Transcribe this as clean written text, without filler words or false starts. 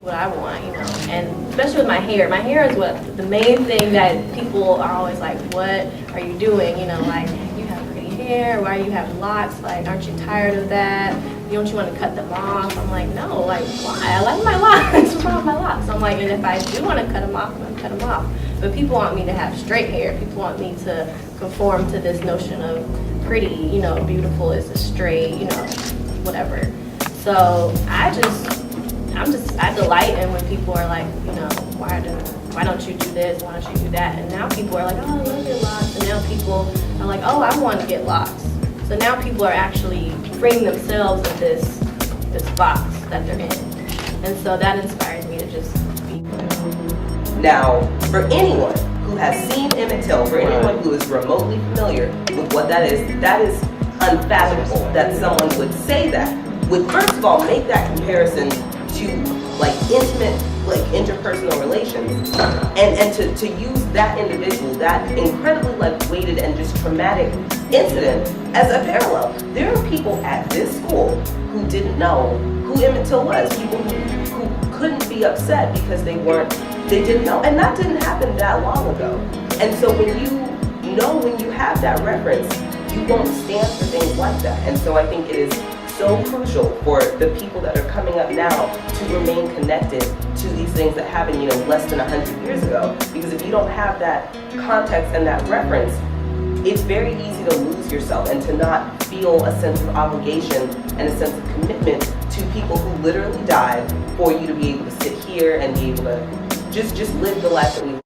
what I want, you know, and especially with my hair. My hair is what the main thing that people are always like, what are you doing? You know, like, you have pretty hair, why do you have locks? Like, aren't you tired of that? Don't you want to cut them off? I'm like, no, like, why? I like my locks. What's wrong with my locks? I'm like, and if I do want to cut them off, I'm going to cut them off. But people want me to have straight hair. People want me to conform to this notion of pretty, you know, beautiful is a straight, you know, whatever. So I delight in when people are like, you know, why don't you do this? Why don't you do that? And now people are like, oh, I love your locks. And now people are like, oh, I want to get locks. So now people are actually freeing themselves of this box that they're in. And so that inspires me to just be. Now, for anyone who has seen Emmett Till, for anyone who is remotely familiar with what that is unfathomable that someone would say that, would first of all make that comparison to like intimate, like interpersonal relations, and to use that individual, that incredibly like weighted and just traumatic incident as a parallel. There are people at this school who didn't know who Emmett Till was, people who couldn't be upset because they didn't know, and that didn't happen that long ago. And so when you have that reference, you won't stand for things like that. And so I think it is so crucial for the people that are coming up now to remain connected to these things that happened, you know, less than 100 years ago. Because if you don't have that context and that reference, it's very easy to lose yourself and to not feel a sense of obligation and a sense of commitment to people who literally died for you to be able to sit here and be able to just live the life that we